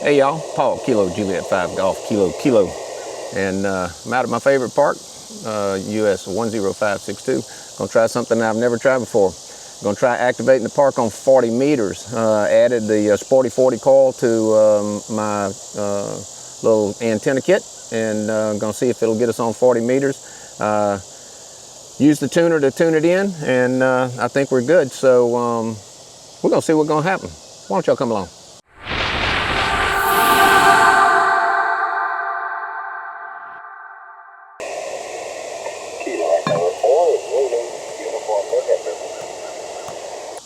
Hey y'all, Paul, Kilo Juliet 5 Golf, Kilo. And I'm out at my favorite park, US 10562. Gonna try something I've never tried before. Gonna try activating the park on 40 meters. Added the Sporty 40 coil to my little antenna kit, and gonna see if it'll get us on 40 meters. Use the tuner to tune it in, and I think we're good. So we're gonna see what's gonna happen. Why don't y'all come along?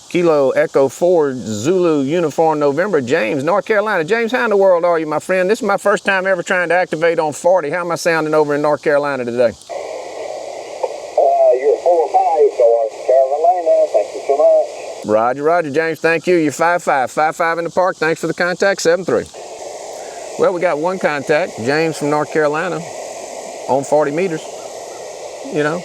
Kilo Echo 4 Zulu Uniform November. James, North Carolina. James, how in the world are you, my friend? This is my first time ever trying to activate on 40. How am I sounding over in North Carolina today? You're 4-5, North Carolina. Thank you so much. Roger, James. Thank you. You're 5-5. 5-5 in the park. Thanks for the contact. 7-3. Well, we got one contact. James from North Carolina on 40 meters. You know,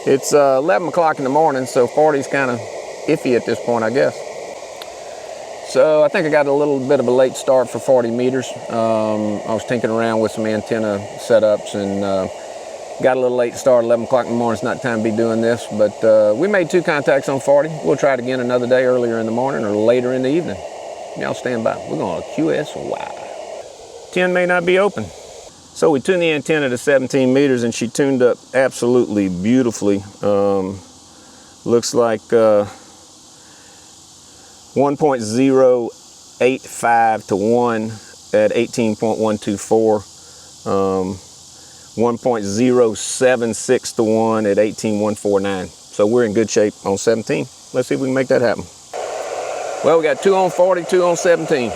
it's 11 o'clock in the morning, so 40's kind of iffy at this point, I guess. So I think I got a little bit of a late start for 40 meters. I was tinkering around with some antenna setups and got a little late start. 11 o'clock in the morning. It's not time to be doing this, but we made 2 contacts on 40. We'll try it again another day, earlier in the morning or later in the evening. Y'all stand by. We're going to QSY. 10 may not be open. So we tuned the antenna to 17 meters and she tuned up absolutely beautifully. Looks like 1.085 to 1 at 18.124, 1.076 to 1 at 18.149. So we're in good shape on 17. Let's see if we can make that happen. Well, we got 2 on 40, 2 on 17.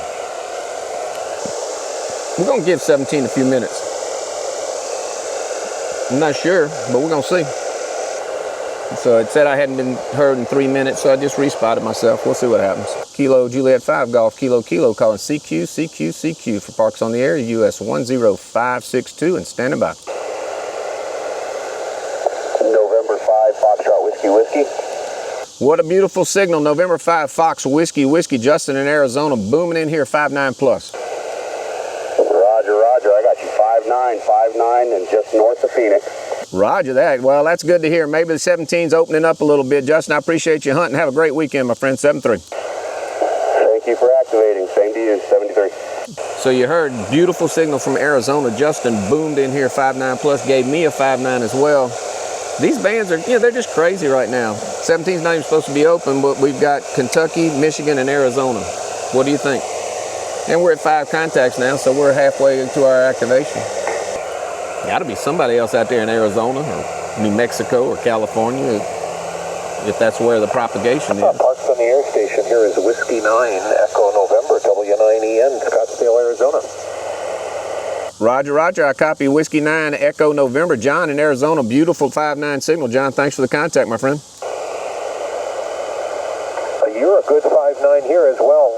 We're gonna give 17 a few minutes. I'm not sure, but we're gonna see. So it said I hadn't been heard in 3 minutes, so I just respotted myself. We'll see what happens. Kilo Juliet 5 Golf, Kilo calling CQ for parks on the air, US 10562 and standing by. November 5 Foxtrot Whiskey. What a beautiful signal. November 5 Fox Whiskey. Justin in Arizona, booming in here, 5-9 plus. Roger, I got you 5-9 and just north of Phoenix. Roger that. Well, that's good to hear. Maybe the 17's opening up a little bit. Justin, I appreciate you hunting. Have a great weekend, my friend. 7-3. Thank you for activating. Same to you, 73. So you heard beautiful signal from Arizona. Justin boomed in here, 5-9 plus, gave me a 5-9 as well. These bands are, they're just crazy right now. 17's not even supposed to be open, but we've got Kentucky, Michigan, and Arizona. What do you think? And we're at 5 contacts now, so we're halfway into our activation. Got to be somebody else out there in Arizona or New Mexico or California, if that's where the propagation is. Parks on the air station here is Whiskey 9 Echo November W9EN, Scottsdale, Arizona. Roger, I copy Whiskey 9 Echo November. John in Arizona, beautiful 5-9 signal. John, thanks for the contact, my friend. You're a good 5-9 here as well.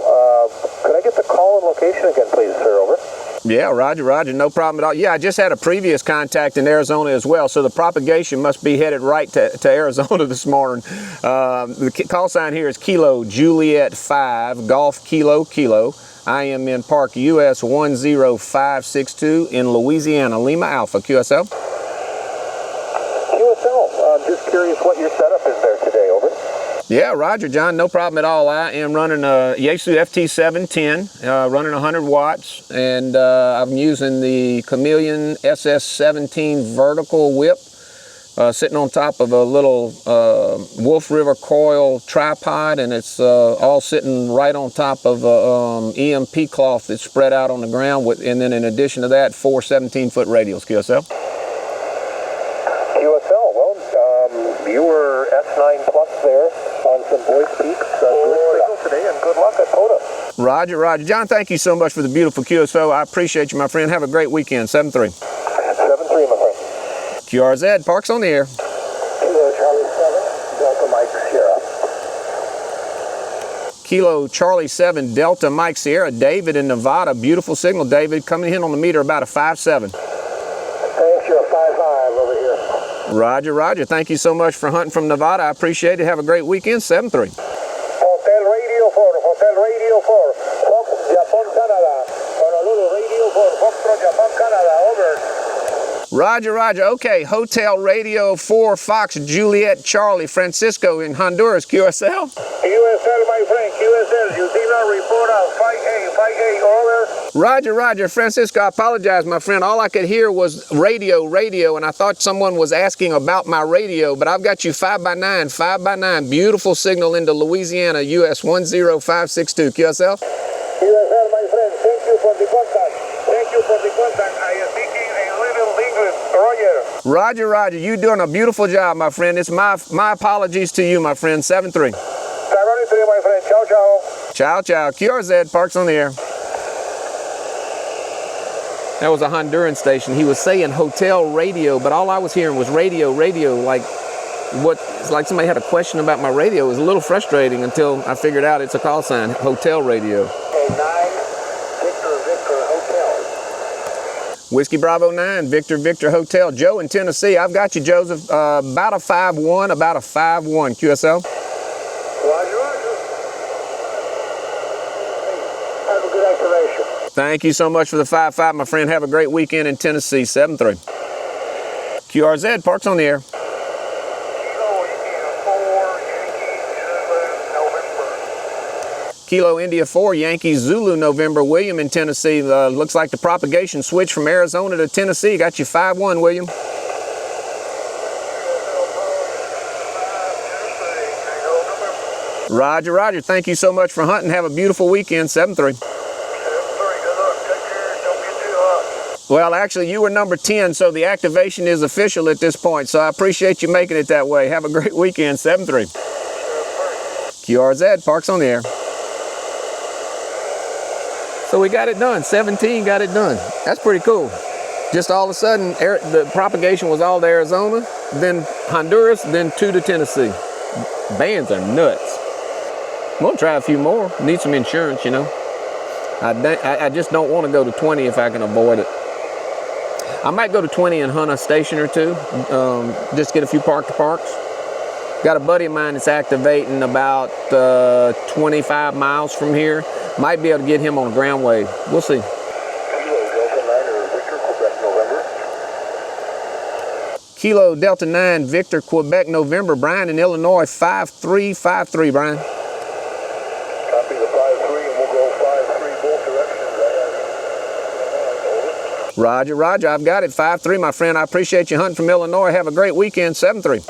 Could I get the call and location again, please, sir? Over. Yeah, Roger, no problem at all. Yeah, I just had a previous contact in Arizona as well, so the propagation must be headed right to Arizona this morning. The call sign here is Kilo Juliet 5 Golf Kilo. I am in Park US 10562 in Louisiana. Lima Alpha, QSL. I'm just curious what your setup is there today, over. Yeah, Roger, John, no problem at all. I am running a Yaesu FT710, running 100 watts, and I'm using the Chameleon SS17 vertical whip, sitting on top of a little Wolf River coil tripod, and it's all sitting right on top of a EMP cloth that's spread out on the ground, and then in addition to that, 4 17-foot radials, QSL. You were S9 plus there on some voice peaks. Good signal today and good luck at Coda. Roger. John, thank you so much for the beautiful QSO. I appreciate you, my friend. Have a great weekend. 7-3. 7-3, my friend. QRZ, Parks on the air. Kilo Charlie 7, Delta Mike Sierra. Kilo Charlie 7, Delta Mike Sierra. David in Nevada. Beautiful signal, David. Coming in on the meter about a 5-7. Thanks, you're a 5-5 over here. Roger. Thank you so much for hunting from Nevada. I appreciate it. Have a great weekend. 7-3. Hotel Radio 4, Fox, Japón, Canadá. Roger, Roger. Okay, Hotel Radio 4 Fox Juliet Charlie Francisco in Honduras, QSL. QSL, my friend, QSL. You did not report out 5A, over. Roger, Roger. Francisco, I apologize, my friend. All I could hear was radio, and I thought someone was asking about my radio, but I've got you 5x9, beautiful signal into Louisiana, US 10562, QSL. QSL, my friend, thank you for the contact. Thank you for the contact. I am speaking a little English. Roger. Roger, Roger. You're doing a beautiful job, my friend. It's my apologies to you, my friend. 7-3. 7-3, my friend. Ciao, ciao. Ciao, ciao. QRZ, Parks on the Air. That was a Honduran station. He was saying hotel radio, but all I was hearing was radio, like it's like somebody had a question about my radio. It was a little frustrating until I figured out it's a call sign, hotel radio. 9, Victor, Hotel. Whiskey Bravo 9, Victor Hotel. Joe in Tennessee. I've got you, Joseph. About a 5-1, QSL. Roger. Have a good activation. Thank you so much for the 5-5, my friend. Have a great weekend in Tennessee. 7-3. QRZ, Parks on the Air. Kilo India 4, Yankees Zulu November. William in Tennessee. Looks like the propagation switch from Arizona to Tennessee. Got you 5-1, William. Roger, Roger. Thank you so much for hunting. Have a beautiful weekend. 7-3. Well, actually, you were number 10, so the activation is official at this point. So I appreciate you making it that way. Have a great weekend. 7-3. QRZ, Parks on the Air. So we got it done. 17 got it done. That's pretty cool. Just all of a sudden, the propagation was all to Arizona, then Honduras, then 2 to Tennessee. Bands are nuts. I'm gonna try a few more. Need some insurance, you know. I just don't want to go to 20 if I can avoid it. I might go to 20 and hunt a station or two, just get a few park-to-parks. Got a buddy of mine that's activating about 25 miles from here. Might be able to get him on a ground wave. We'll see. Kilo Delta 9 Victor Quebec November. Brian in Illinois 5353. Brian. Copy the 5-3 and we'll go 5-3 both directions. Roger, Roger. I've got it. 5-3, my friend. I appreciate you hunting from Illinois. Have a great weekend. 7-3. 7-3.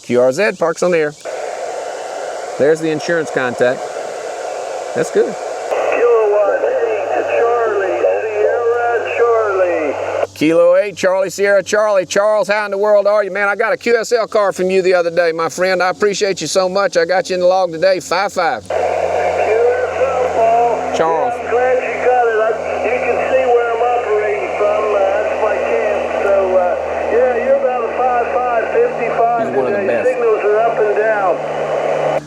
QRZ, Parks on the Air. There's the insurance contact. That's good. Kilo 8 Charlie, Sierra Charlie. Kilo 8 Charlie, Sierra Charlie. Charles, how in the world are you, man? I got a QSL card from you the other day, my friend. I appreciate you so much. I got you in the log today. 5-5. QSL, Paul. Charles. Yeah, I'm glad you got it. You can see where I'm operating from. That's my camp. So, yeah, you're about a 5-5, 55 He's one of the today. best. Signals are up and down.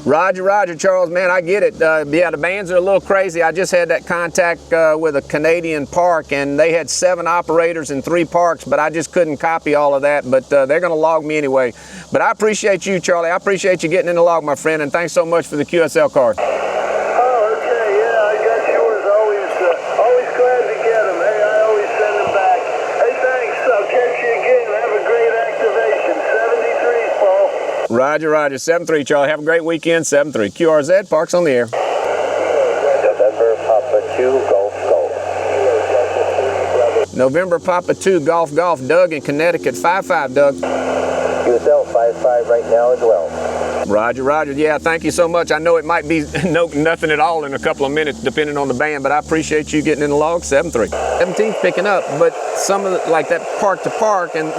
Roger, Roger, Charles, man, I get it. Yeah, the bands are a little crazy. I just had that contact with a Canadian park, and they had 7 operators in 3 parks, but I just couldn't copy all of that, but they're going to log me anyway. But I appreciate you, Charlie. I appreciate you getting in the log, my friend, and thanks so much for the QSL card. Oh, okay, yeah, I got yours. Always glad to get them. Hey, I always send them back. Hey, thanks. I'll catch you again. Have a great activation. 73, Paul. Roger, Roger. 7-3, Charlie. Have a great weekend. 7-3. QRZ, Parks on the Air. November Papa 2, Golf. November Papa 2, Golf. Doug in Connecticut. 5-5, Doug. QSL 5-5 right now as well. Roger, Roger. Yeah, thank you so much. I know it might be nothing at all in a couple of minutes, depending on the band, but I appreciate you getting in the log. 7-3. 17's picking up, but some of the, like that park to park and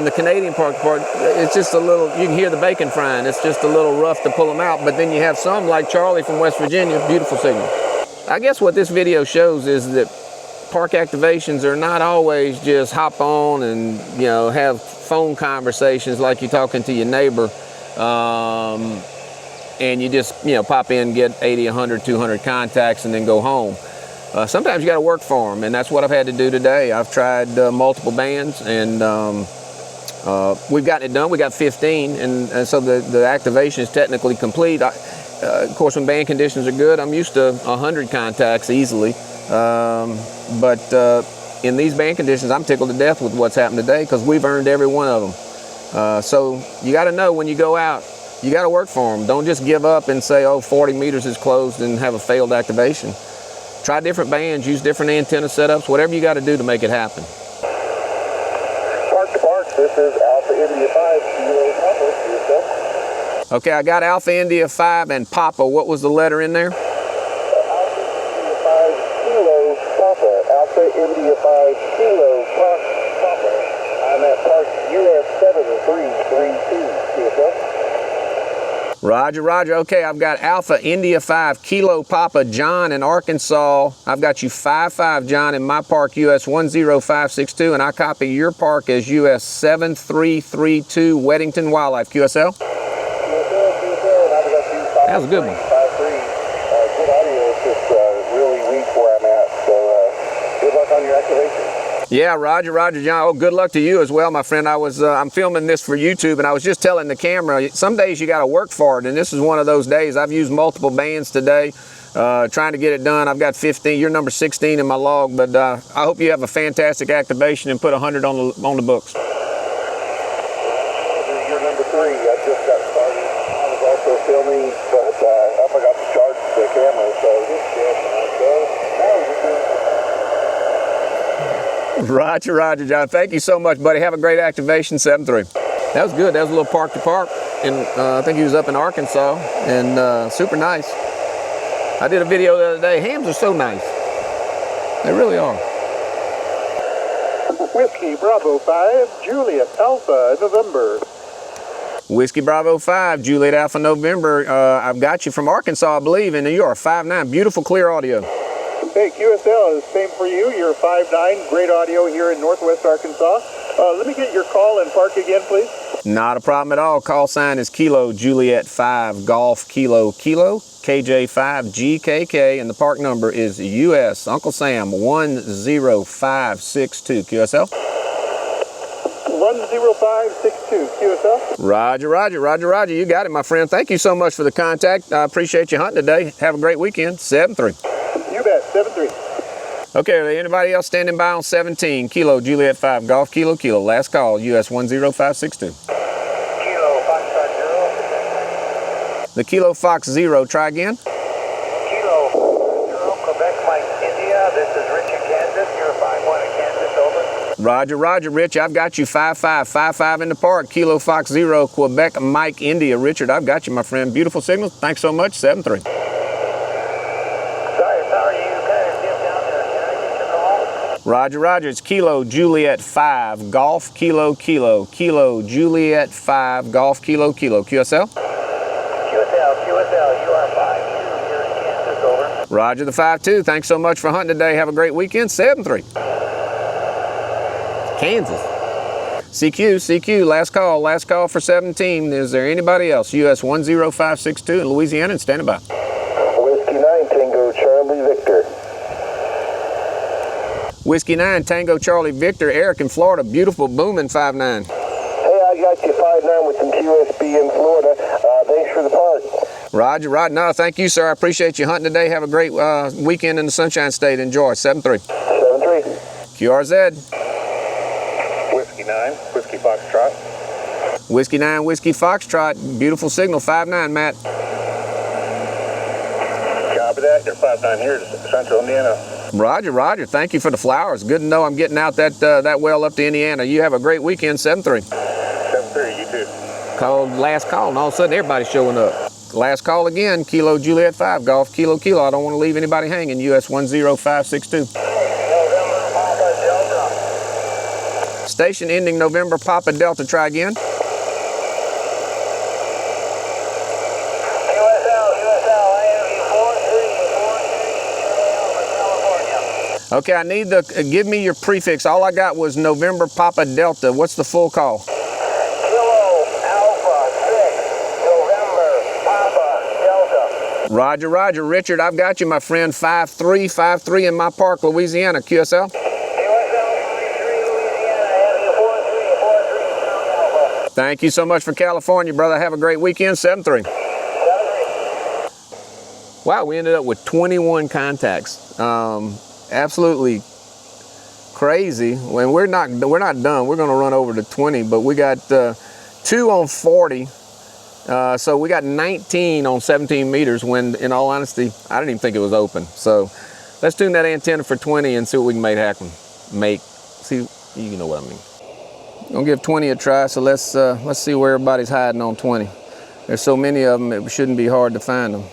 the Canadian park to park, it's just a little, you can hear the bacon frying. It's just a little rough to pull them out, but then you have some like Charlie from West Virginia, beautiful signal. I guess what this video shows is that park activations are not always just hop on and, you know, have phone conversations like you're talking to your neighbor. And you just, you know, pop in, get 80, 100, 200 contacts and then go home. Sometimes you got to work for them, and that's what I've had to do today. I've tried multiple bands, and we've gotten it done. We got 15, and so the activation is technically complete. Of course, when band conditions are good, I'm used to 100 contacts easily. But in these band conditions, I'm tickled to death with what's happened today because we've earned every one of them. So you got to know when you go out, you got to work for them. Don't just give up and say, oh, 40 meters is closed and have a failed activation. Try different bands, use different antenna setups, whatever you got to do to make it happen. Park to park, this is Alpha India 5, Kilo Papa, yourself. Okay, I got Alpha India 5 and Papa. What was the letter in there? Alpha India 5, Kilo Papa. Alpha India 5, Kilo Papa. I'm at Park US 7332, yourself. Roger, roger. Okay, I've got Alpha India 5, Kilo Papa, John in Arkansas. I've got you 5-5, John, in my park, US 10562, and I copy your park as US 7332, Weddington Wildlife, QSL. That was a good one. 5-3. Good audio. It's just really weak where I'm at, so good luck on your activation. Yeah, roger, roger, John. Oh, good luck to you as well, my friend. I'm filming this for YouTube, and I was just telling the camera, some days you got to work for it, and this is one of those days. I've used multiple bands today, trying to get it done. I've got 15. You're number 16 in my log, but I hope you have a fantastic activation and put 100 on the books. You're number 3. I just got started. I was also filming, but I forgot to charge the camera, so Roger, roger, John. Thank you so much, buddy. Have a great activation, 7-3. That was good. That was a little park to park, and I think he was up in Arkansas, and super nice. I did a video the other day. Hams are so nice. They really are. Whiskey Bravo 5, Juliet Alpha, November. Whiskey Bravo 5, Juliet Alpha November. I've got you from Arkansas, I believe, and you are 5-9. Beautiful, clear audio. Hey, QSL, is same for you. You're 5-9. Great audio here in Northwest Arkansas. Let me get your call and park again, please. Not a problem at all. Call sign is Kilo Juliet 5 Golf Kilo Kilo KJ5 GKK, and the park number is US Uncle Sam 10562 QSL. 10562 QSL. Roger, roger, roger, roger. You got it, my friend. Thank you so much for the contact. I appreciate you hunting today. Have a great weekend. 7-3. You bet. 7-3. Okay, are there anybody else standing by on 17? Kilo Juliet 5 Golf Kilo Kilo. Last call, US 10562. Kilo Foxtrot 0. The Kilo Fox 0. Try again. Kilo 0, Quebec, Mike, India. This is Richard, Kansas. You're 5-1 in Kansas. Over. Roger, roger, Rich. I've got you 5-5. 5-5 in the park. Kilo Fox 0, Quebec, Mike, India. Richard, I've got you, my friend. Beautiful signal. Thanks so much. 7-3. Roger, roger. It's Kilo Juliet 5 Golf Kilo Kilo. Kilo Juliet 5 Golf Kilo Kilo. QSL? QSL, you are 5-2. You're in Kansas. Over. Roger the 5-2. Thanks so much for hunting today. Have a great weekend. 7-3. Kansas. CQ, last call for 17. Is there anybody else? US 10562 in Louisiana, and standing by. Whiskey 9, Tango Charlie Victor. Whiskey 9, Tango Charlie Victor, Eric in Florida, beautiful booming 5-9. Hey, I got you 5-9 with some QSB in Florida. Thanks for the park. Roger, Rod. No, thank you, sir. I appreciate you hunting today. Have a great weekend in the Sunshine State. Enjoy. 7-3. 7-3. QRZ. Whiskey 9, Whiskey Foxtrot. Whiskey 9, Whiskey Foxtrot. Beautiful signal. 5-9, Matt. Copy that. You're 5-9 here to Central Indiana. Roger, roger. Thank you for the flowers. Good to know I'm getting out that well up to Indiana. You have a great weekend. 7-3. 7-3. You too. Called last call, and all of a sudden everybody's showing up. Last call again. Kilo Juliet 5 Golf Kilo Kilo. I don't want to leave anybody hanging. US 10562. Station ending November Papa Delta. Try again. Okay, I need give me your prefix. All I got was November Papa Delta. What's the full call? Kilo Alpha 6, November Papa Delta. Roger, roger. Richard, I've got you, my friend. 5-3, 5-3 in my park, Louisiana. QSL? Thank you so much for California, brother. Have a great weekend. 7-3. Wow, we ended up with 21 contacts. Absolutely crazy. When we're not done. We're gonna run over to 20, but we got 2 on 40. So we got 19 on 17 meters when, in all honesty, I didn't even think it was open. So let's tune that antenna for 20 and see what we can make happen. See, you know what I mean. Gonna give 20 a try, so let's see where everybody's hiding on 20. There's so many of them, it shouldn't be hard to find them.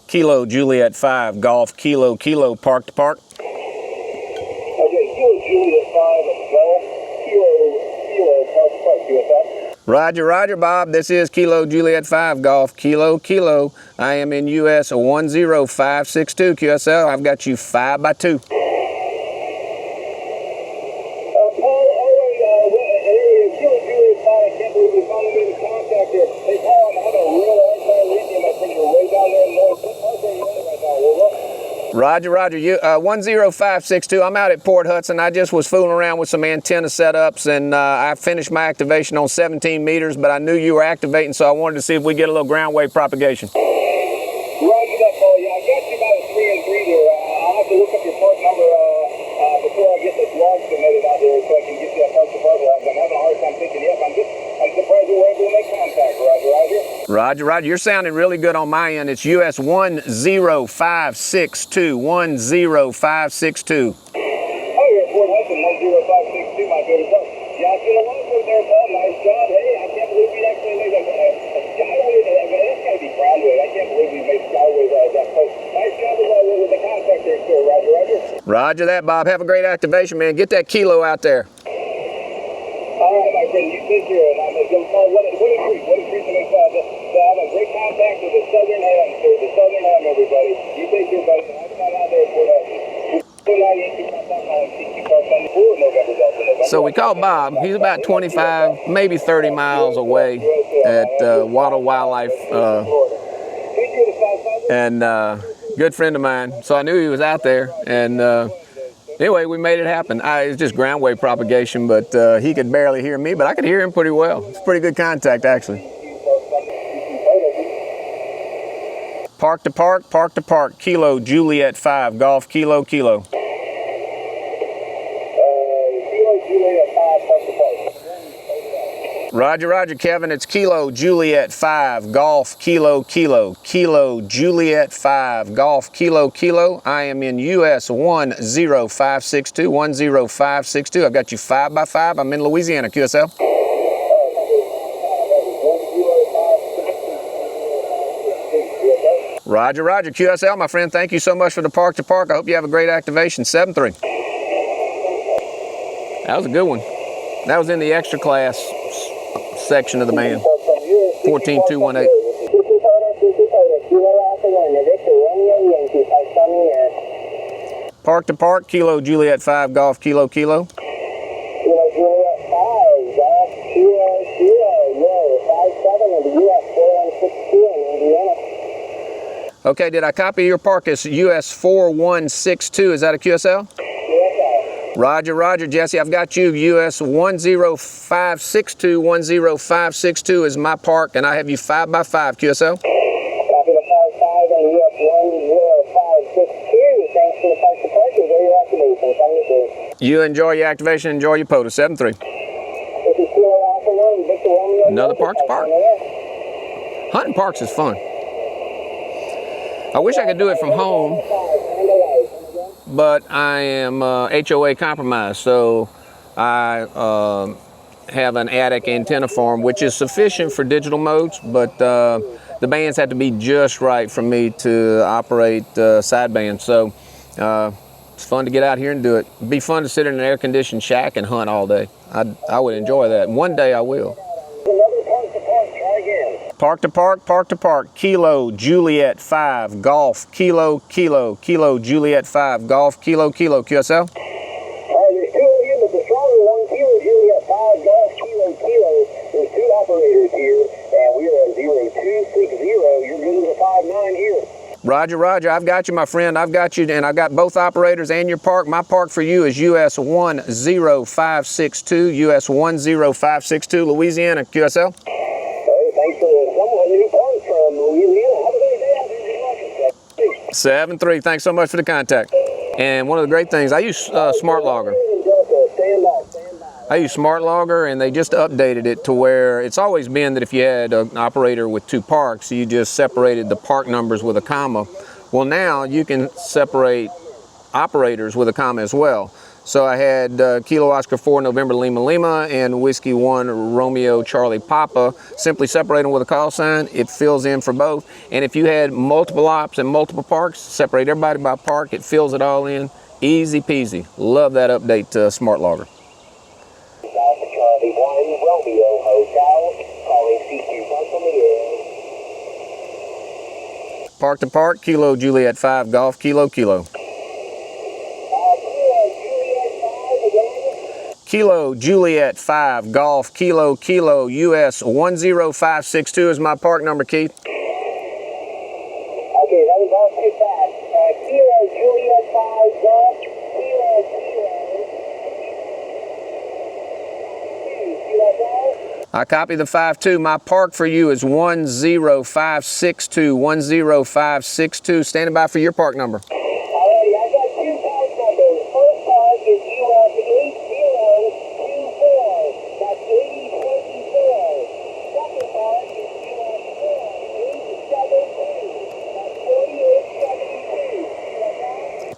Kilo Juliet 5, Golf, Kilo, park to park. Okay, Kilo Juliet 5, Golf, Kilo, park to park, QSL. Roger, Bob. This is Kilo Juliet 5, Golf, Kilo. I am in US 10562, QSL. I've got you 5x2. Roger, you 10562. I'm out at Port Hudson. I just was fooling around with some antenna setups, and I finished my activation on 17 meters, but I knew you were activating, so I wanted to see if we get a little ground wave propagation. Roger that, Paul. Yeah, I got you about a 3 and 3 there. I'll have to look up your part number before I get this log submitted out there so I can get you that part to part log. I'm having a hard time picking you up. I'm surprised we were able to make contact. Roger. You're sounding really good on my end. It's US 10562. 10562. Oh, you're at Port Hudson, 10562, my good advice. Yeah, it's been a long one there, Paul. Nice job. Hey, I can't believe we actually made a skyway. That's got to be groundwave. I can't believe we made skyway that close. Nice job with the contact there, sir. Roger. Roger that, Bob. Have a great activation, man. Get that Kilo out there. All right, my friend, you take care of it. I'm going to call what a treat to make to have a great contact with the Southern Ham, sir. The Southern Ham, everybody. You take care, buddy. I'm not out there for So we called Bob. He's about 25, maybe 30 miles away at Waddle Wildlife, and good friend of mine. So I knew he was out there, and anyway, we made it happen. It's just ground wave propagation, but he could barely hear me, but I could hear him pretty well. It's pretty good contact, actually. Park to park, Kilo Juliet 5, Golf, Kilo. Kilo Juliet 5, park to park. Roger, Kevin. It's Kilo Juliet 5, Golf, Kilo. Kilo Juliet 5, Golf, Kilo. I am in US 10562. 10562. I've got you 5x5. I'm in Louisiana, QSL. Roger, QSL, my friend. Thank you so much for the park to park. I hope you have a great activation. 7-3. That was a good one. That was in the extra class section of the band. 14218. Park to park, Kilo Juliet 5, Golf, Kilo. Kilo Juliet 5, Golf, Kilo. 57 in the US 4162 in Indiana. Okay, did I copy your park as US 4162? Is that a QSL? Yes, Roger, Jesse. I've got you US 10562. 10562 is my park, and I have you 5x5, QSL. Copy the 5-5 and US 10562. Thanks for the park to park. Enjoy your activation. You enjoy your activation, enjoy your POTA. 7-3. This is Kilo Alpha 1, Victor Romeo. Another park to park. Hunting parks is fun. I wish I could do it from home, but I am HOA compromised, so I have an attic antenna farm, which is sufficient for digital modes, but the bands have to be just right for me to operate sideband. So it's fun to get out here and do it. It'd be fun to sit in an air-conditioned shack and hunt all day. I would enjoy that. One day I will. Another park to park. Try again. Park to park, Kilo Juliet 5, Golf, Kilo. Kilo Juliet 5, Golf, Kilo, QSL. There's 2 of you, but the stronger one, Kilo Juliet 5, Golf, Kilo. There's 2 operators here, and we are at 0260. You're good as a 5-9 here. Roger, I've got you, my friend. I've got you, and I've got both operators and your park. My park for you is US 10562, US 10562, Louisiana, QSL. Hey, thanks for somewhat new parts from Louisiana. Have a great day out there in Arkansas. 7-3. Thanks so much for the contact. And one of the great things, I use Smart Logger. I use Smart Logger, and they just updated it to where it's always been that if you had an operator with 2 parks, you just separated the park numbers with a comma. Well, now you can separate operators with a comma as well. So I had Kilo Oscar 4 November Lima Lima and Whiskey 1 Romeo Charlie Papa. Simply separate them with a call sign. It fills in for both. And if you had multiple ops and multiple parks, separate everybody by park. It fills it all in. Easy peasy. Love that update, Smart Logger. Charlie 1 Romeo Hotel, calling CQ Park from the air. Park to park, Kilo Juliet 5 Golf, Kilo Kilo. Kilo Juliet 5 Golf, Kilo Kilo, US 10562 is my park number, Keith. Okay, that was all too fast. Kilo Juliet 5 Golf, Kilo Kilo. I copy the 5-2. My park for you is 10562, 10562. Standing by for your park number. Alrighty, I got 2 park numbers. First park is US 8024. That's 8024. Second park is US 4872. That's 4872.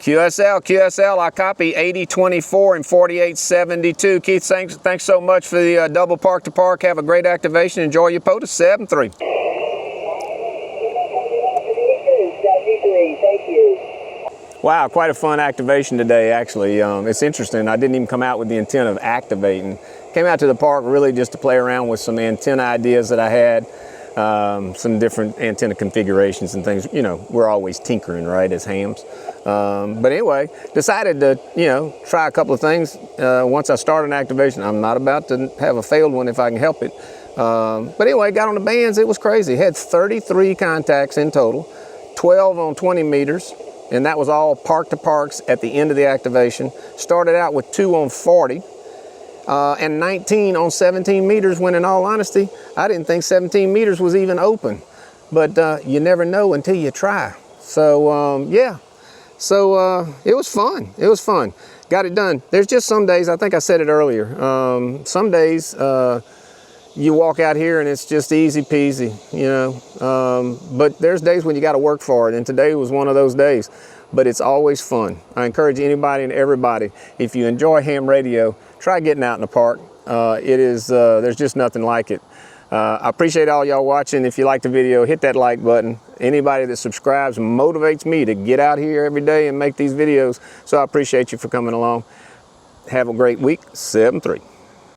QSL, I copy 8024 and 4872. Keith, thanks so much for the double park to park. Have a great activation. Enjoy your POTUS. 7-3. Thank you. Wow, quite a fun activation today, actually. It's interesting. I didn't even come out with the intent of activating. Came out to the park really just to play around with some antenna ideas that I had, some different antenna configurations and things. You know, we're always tinkering, right, as hams. But anyway, decided to, try a couple of things. Once I start an activation, I'm not about to have a failed one if I can help it. But anyway, got on the bands. It was crazy. Had 33 contacts in total, 12 on 20 meters. And that was all park to parks at the end of the activation. Started out with 2 on 40 and 19 on 17 meters, when in all honesty, I didn't think 17 meters was even open. But you never know until you try. So yeah, so it was fun. It was fun. Got it done. There's just some days, I think I said it earlier, some days you walk out here and it's just easy peasy, but there's days when you got to work for it, and today was one of those days. But it's always fun. I encourage anybody and everybody, if you enjoy ham radio, try getting out in the park. There's just nothing like it. I appreciate all y'all watching. If you like the video, hit that like button. Anybody that subscribes motivates me to get out here every day and make these videos. So I appreciate you for coming along. Have a great week. 7-3.